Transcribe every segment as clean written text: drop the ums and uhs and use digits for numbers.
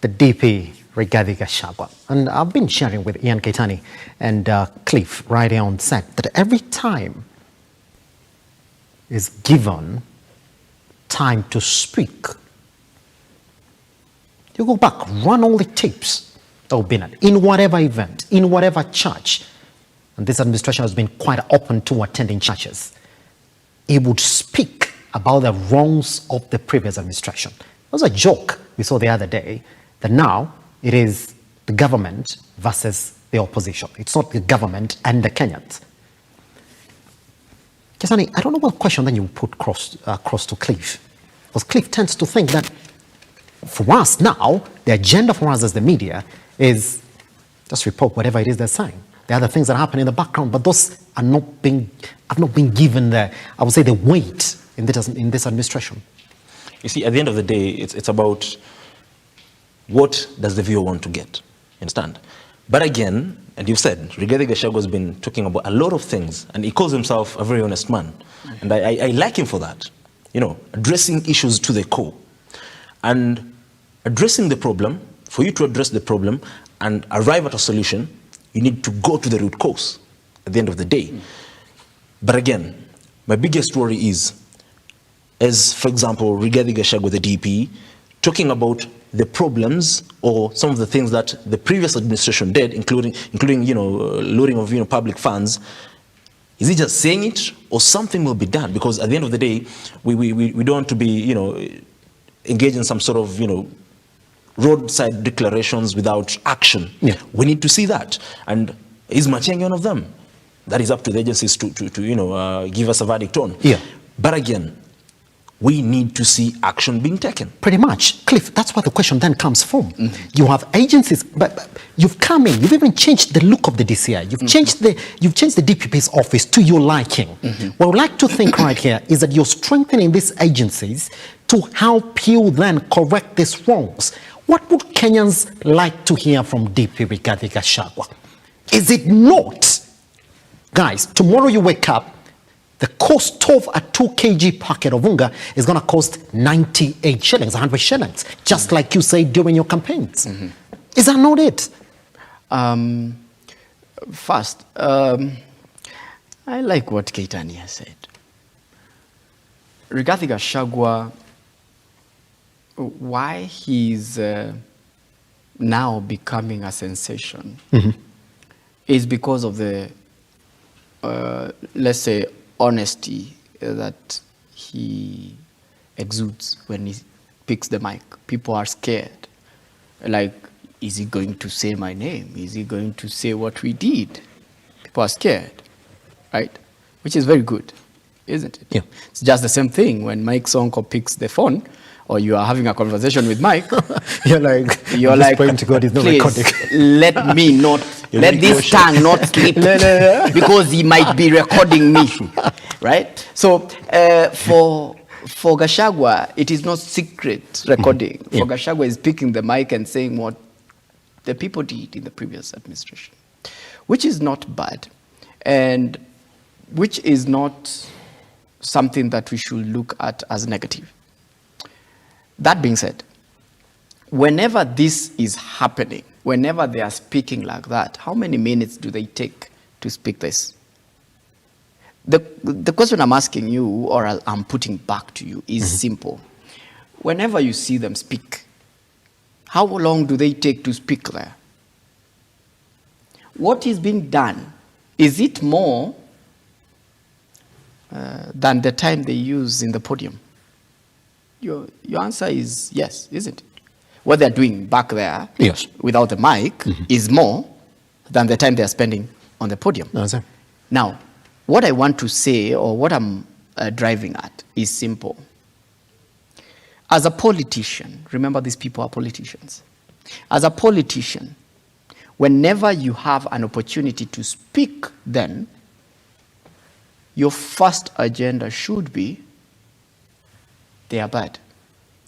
the DP Rigathi Gachagua. And I've been sharing with Ian Keitani and Cliff right here on set that every time is given time to speak, you go back, run all the tapes that have been at, in whatever event, in whatever church, and this administration has been quite open to attending churches, he would speak about the wrongs of the previous administration. It was a joke we saw the other day that now it is the government versus the opposition. It's not the government and the Kenyans. Kesani, I don't know what question then you put across to Cliff. Because Cliff tends to think that for us now, the agenda for us as the media is just report whatever it is they're saying. There are other things that happen in the background, but those have not been given the, I would say, the weight in this administration. You see, at the end of the day, it's about what does the viewer want to get, understand? But again, and you've said, Rigathi Gachagua has been talking about a lot of things, and he calls himself a very honest man. And I like him for that, you know, addressing issues to the core. And addressing the problem, for you to address the problem and arrive at a solution, you need to go to the root cause at the end of the day. But again, my biggest worry is, as for example, Rigathi Gachagua, the DP, talking about the problems or some of the things that the previous administration did, including looting of public funds. Is he just saying it, or something will be done? Because at the end of the day, we don't want to be engaged in some sort of roadside declarations without action. Yeah. We need to see that, and is Matiang'i one of them? That is up to the agencies to give us a verdict on. Yeah. But again, we need to see action being taken. Pretty much. Cliff, that's where the question then comes from. Mm-hmm. You have agencies, but you've come in, you've even changed the look of the DCI. You've changed the DPP's office to your liking. Mm-hmm. What I would like to think right here is that you're strengthening these agencies to help you then correct these wrongs. What would Kenyans like to hear from DP Rigathi Gachagua? Is it not, guys, tomorrow you wake up, the cost of a 2 kg packet of unga is going to cost 98 shillings, 100 shillings, just like you say during your campaigns. Mm-hmm. Is that not it? First, I like what Keitani has said. Rigathi Gachagua, why he's now becoming a sensation is because of the, let's say, honesty that he exudes when he picks the mic. People are scared. Like, is he going to say my name? Is he going to say what we did? People are scared, right? Which is very good, isn't it? Yeah. It's just the same thing when Mike Sonko picks the phone, or you are having a conversation with Mike. you're like, praying to God he's not recording. Let me not, let this tongue not slip, because he might be recording me, right? So for Gachagua, it is not secret recording. Mm-hmm. For Gachagua is picking the mic and saying what the people did in the previous administration, which is not bad, and which is not something that we should look at as negative. That being said, whenever this is happening, whenever they are speaking like that, how many minutes do they take to speak this? The question I'm asking you, or I'm putting back to you, is simple. Whenever you see them speak, how long do they take to speak there? What is being done? Is it more than the time they use in the podium? Your answer is yes, isn't it? What they're doing back there, yes, without the mic, is more than the time they're spending on the podium. No, sir. Now, what I want to say, or what I'm driving at, is simple. As a politician, remember these people are politicians. As a politician, whenever you have an opportunity to speak, then your first agenda should be, they are bad.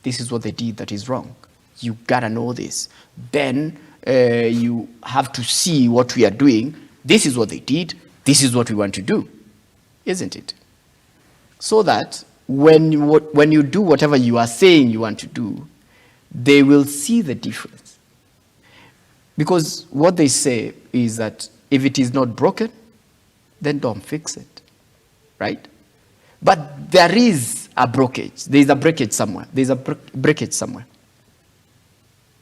This is what they did that is wrong. You gotta know this. Then you have to see what we are doing. This is what they did. This is what we want to do. Isn't it? So that when you do whatever you are saying you want to do, they will see the difference. Because what they say is that if it is not broken, then don't fix it, right? But there is a breakage. There is a breakage somewhere. There is a breakage somewhere,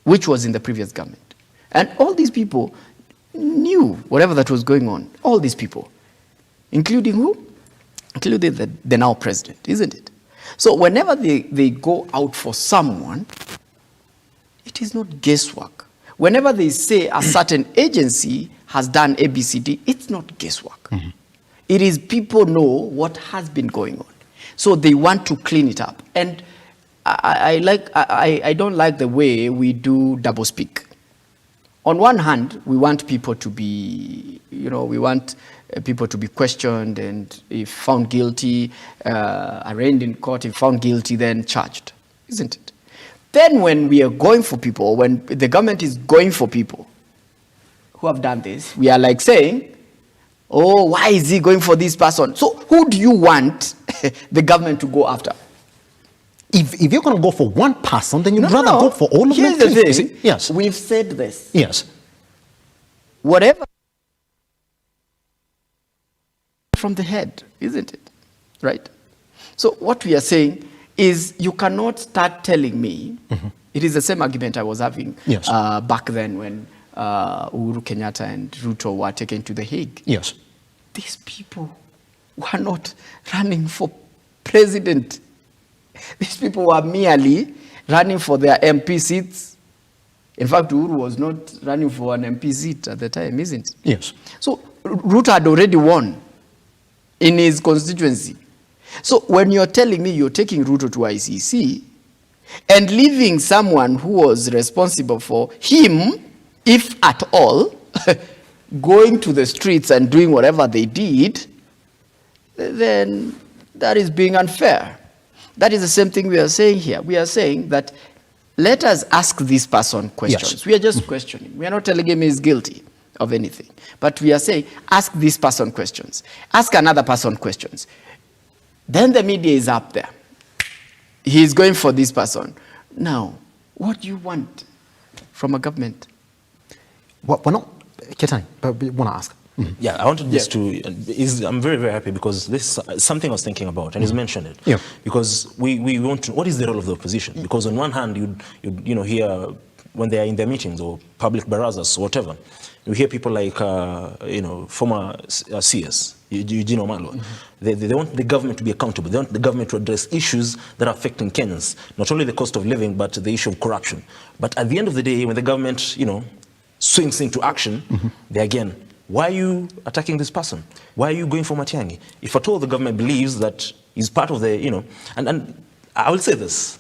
which was in the previous government. And all these people knew whatever that was going on. All these people, including who? Including the now president, isn't it? So whenever they go out for someone, it is not guesswork. Whenever they say a certain agency has done ABCD, it's not guesswork. Mm-hmm. It is people know what has been going on. So they want to clean it up. And I don't like the way we do doublespeak. On one hand, we want people to be, we want people to be questioned, and if found guilty, arraigned in court, if found guilty, then charged, isn't it? Then when we are going for people, when the government is going for people who have done this, we are like saying, oh, why is he going for this person? So who do you want the government to go after? If you're going to go for one person, then you'd rather go for all of them. Here's the thing. Yes. We've said this. Yes. Whatever from the head, isn't it? Right? So what we are saying is you cannot start telling me, it is the same argument I was having back then when Uhuru Kenyatta and Ruto were taken to The Hague. Yes. These people were not running for president. These people were merely running for their MP seats. In fact, Uhuru was not running for an MP seat at the time, isn't it? Yes. So Ruto had already won in his constituency. So when you're telling me you're taking Ruto to ICC and leaving someone who was responsible for him, if at all, going to the streets and doing whatever they did, then that is being unfair. That is the same thing we are saying here. We are saying that let us ask this person questions. Yes. We are just questioning. We are not telling him he's guilty of anything. But we are saying, ask this person questions. Ask another person questions. Then the media is up there. He's going for this person. Now, what do you want from a government? Well, we're not, Ketani, but we want to ask. Yeah, I wanted this to, I'm very, very happy because this is something I was thinking about, and he's mentioned it. Yeah. Because we want to, what is the role of the opposition? Because on one hand, you hear when they are in their meetings or public barazas or whatever, you hear people like, former CS, Eugene Omalo. They want the government to be accountable. They want the government to address issues that are affecting Kenyans, not only the cost of living, but the issue of corruption. But at the end of the day, when the government, swings into action, they again, why are you attacking this person? Why are you going for Matiang'i? If at all the government believes that he's part of the, and I will say this,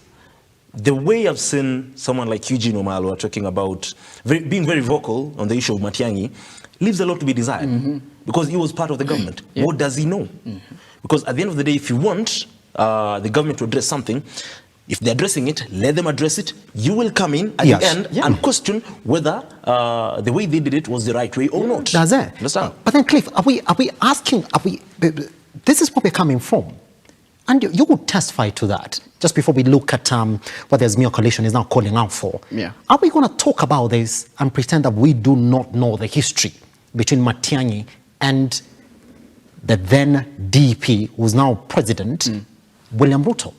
the way I've seen someone like Eugene Omalo talking about being very vocal on the issue of Matiang'i leaves a lot to be desired because he was part of the government. Yeah. What does he know? Because at the end of the day, if you want the government to address something, if they're addressing it, let them address it. You will come in at the end and question whether the way they did it was the right way or not. That's it. Understand? But then, Cliff, are we asking, this is where we're coming from. And you would testify to that, just before we look at what the Azimio Coalition is now calling out for. Yeah. Are we going to talk about this and pretend that we do not know the history between Matiang'i and the then DP, who's now President, William Ruto?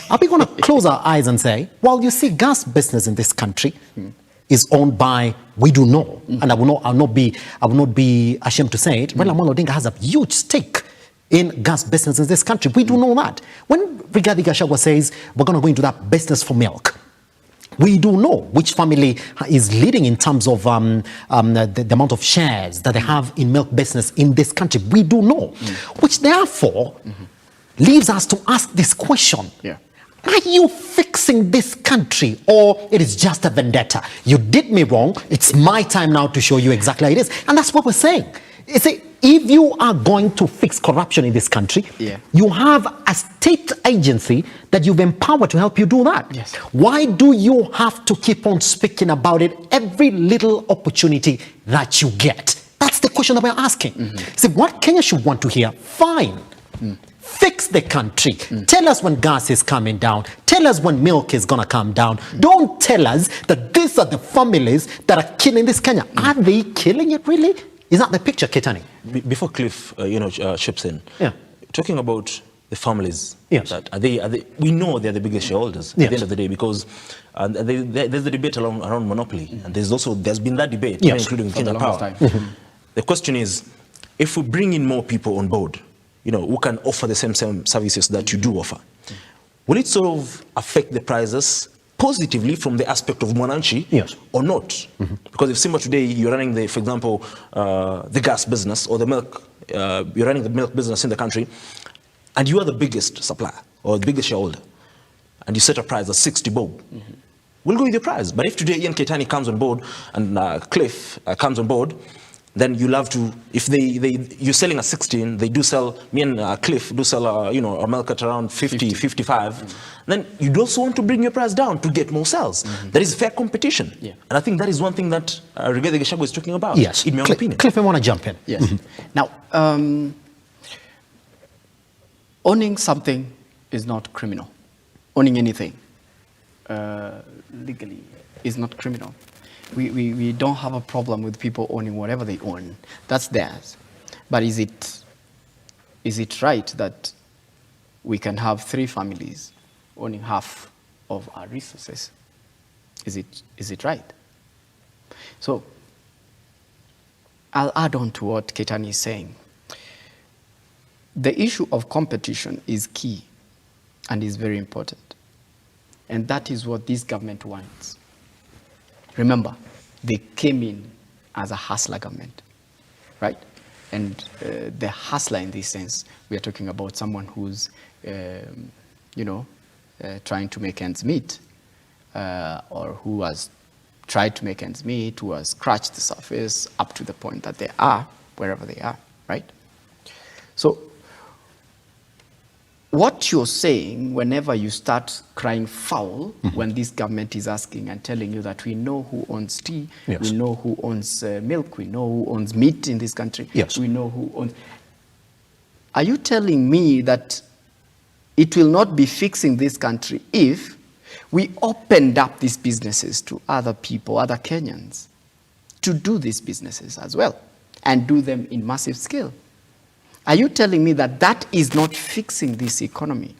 Are we going to close our eyes and say, well, you see, gas business in this country is owned by, we do know, and I will not be ashamed to say it, Raila Amolo Odinga has a huge stake in gas business in this country. We do know that. When Rigathi Gachagua says we're going to go into that business for milk, we do know which family is leading in terms of the amount of shares that they have in milk business in this country. We do know, which therefore leaves us to ask this question. Yeah. Are you fixing this country, or it is just a vendetta? You did me wrong. It's my time now to show you exactly how it is. And that's what we're saying. If you are going to fix corruption in this country, you have a state agency that you've empowered to help you do that. Yes. Why do you have to keep on speaking about it every little opportunity that you get? That's the question that we're asking. See, what Kenya should want to hear, fine. Fix the country. Tell us when gas is coming down. Tell Tell us when milk is going to come down. Don't tell us that these are the families that are killing this Kenya. Are they killing it really? Is that the picture, Ketani? Before Cliff, chips in, Yeah. talking about the families, Yes. that are they, we know they're the biggest shareholders at Yes. the end of the day, because there's the debate around monopoly, and there's been that debate, Yes. including For the Kenya longest Power. time. The question is, if we bring in more people on board, who can offer the same services that you do offer, will it sort of affect the prices positively from the aspect of Mwananchi, Yes. or not? Because if Simba today, you're running for example, the gas business or the milk, you're running the milk business in the country, and you are the biggest supplier or the biggest shareholder, and you set a price of 60 bob, we'll go with your price. But if today Ian Ketani comes on board and Cliff comes on board, then you'll have to, if you're selling at 16, they do sell, me and Cliff do sell, a milk at around 50, 55, then you'd also want to bring your price down to get more sales. There is fair competition. Yeah. And I think that is one thing that Rigathi Gachagua is talking about, Yes. in my own opinion. Cliff, I want to jump in. Yes. Now, owning something is not criminal. Owning anything legally is not criminal. We don't have a problem with people owning whatever they own. That's theirs. But is it right that we can have 3 families owning half of our resources? Is it right? So I'll add on to what Ketani is saying. The issue of competition is key and is very important. And that is what this government wants. Remember, they came in as a hustler government, right? And the hustler in this sense, we are talking about someone who's, trying to make ends meet, or who has tried to make ends meet, who has scratched the surface up to the point that they are, wherever they are, right? So what you're saying whenever you start crying foul, when this government is asking and telling you that we know who owns tea, Yes. we know who owns milk, we know who owns meat in this country, Yes. we know who owns... Are you telling me that it will not be fixing this country if we opened up these businesses to other people, other Kenyans, to do these businesses as well, and do them in massive scale? Are you telling me that that is not fixing this economy?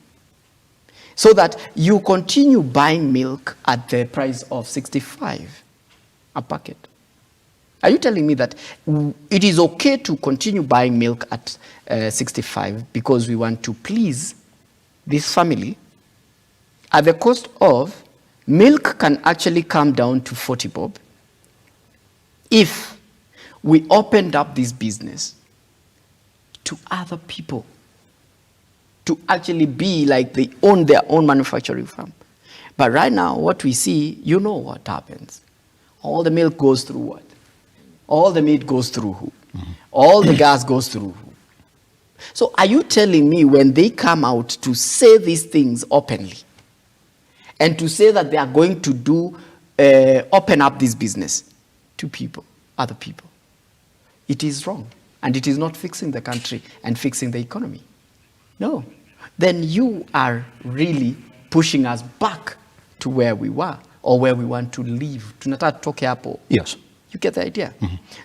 So that you continue buying milk at the price of 65 a packet? Are you telling me that it is okay to continue buying milk at 65 because we want to please this family at the cost of milk can actually come down to 40 bob if we opened up this business to other people to actually be like they own their own manufacturing farm? But right now, what we see, you know what happens. All the milk goes through what? All the meat goes through who? All the gas goes through who? So are you telling me when they come out to say these things openly and to say that they are going to do, open up this business to people, other people, it is wrong? And it is not fixing the country and fixing the economy? No. Then you are really pushing us back to where we were or where we want to live. Tunataka tutoke hapo. Yes. You get the idea?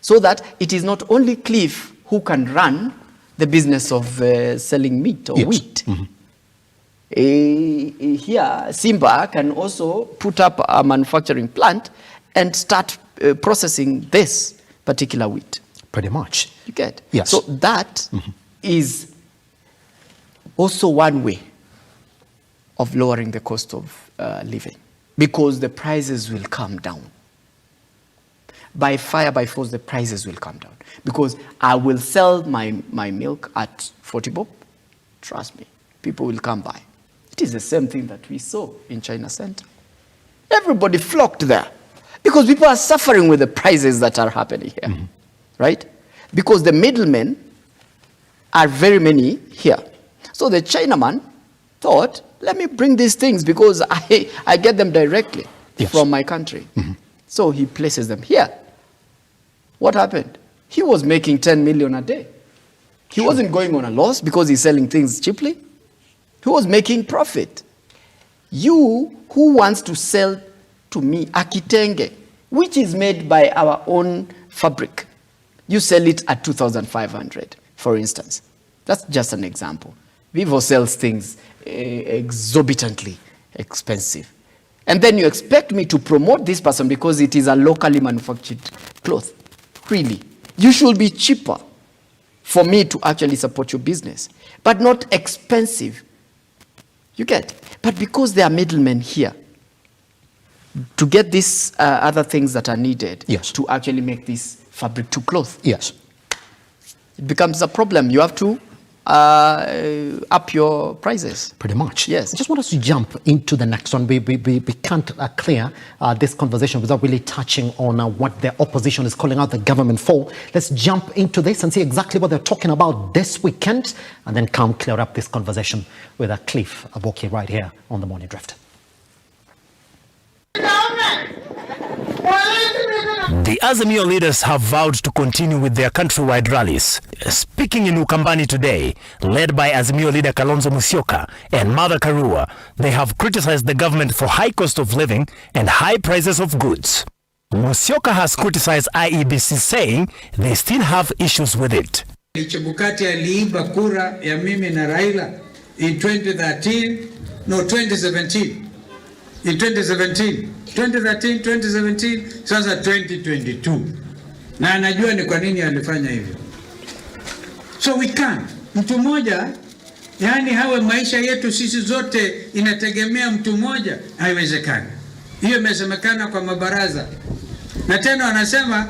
So that it is not only Cliff who can run the business of selling meat or Yes. wheat. Here, Simba can also put up a manufacturing plant and start processing this particular wheat. Pretty much. You get? Yes. So that is also one way of lowering the cost of living, because the prices will come down. By fire, by force, the prices will come down. Because I will sell my milk at 40 bob. Trust me, people will come by. It is the same thing that we saw in China Center. Everybody flocked there because people are suffering with the prices that are happening here. Right? Because the middlemen are very many here. So the Chinaman thought, let me bring these things because I get them directly from my country. So he places them here. What happened? He was making 10 million a day. He wasn't going on a loss because he's selling things cheaply. He was making profit. You who wants to sell to me a kitenge, which is made by our own fabric, you sell it at 2,500, for instance. That's just an example. Vivo sells things exorbitantly expensive. And then you expect me to promote this person because it is a locally manufactured cloth. Really. You should be cheaper for me to actually support your business, but not expensive. You get? But because there are middlemen here to get these other things that are needed, yes, to actually make this fabric to cloth, yes, it becomes a problem. You have to up your prices. Pretty much. Yes. I just want us to jump into the next one. We can't clear this conversation without really touching on what the opposition is calling out the government for. Let's jump into this and see exactly what they're talking about this weekend, and then come clear up this conversation with Cliff Aboki right here on The Morning Drift. The Azimio leaders have vowed to continue with their countrywide rallies. Speaking in Ukambani today, led by Azimio leader Kalonzo Musyoka and Martha Karua, they have criticized the government for high cost of living and high prices of goods. Musyoka has criticized IEBC, saying they still have issues with it. Chebukati aliiba kura ya mimi na Raila in 2017. In 2017, sasa 2022. Na anajua ni kwa nini alifanya hivyo. So we can't. Mtu mmoja, yani hawe maisha yetu sisi zote inategemea mtu mmoja, haiwezekani. Hiyo imesemekana kwa mabaraza. Na tena wanasema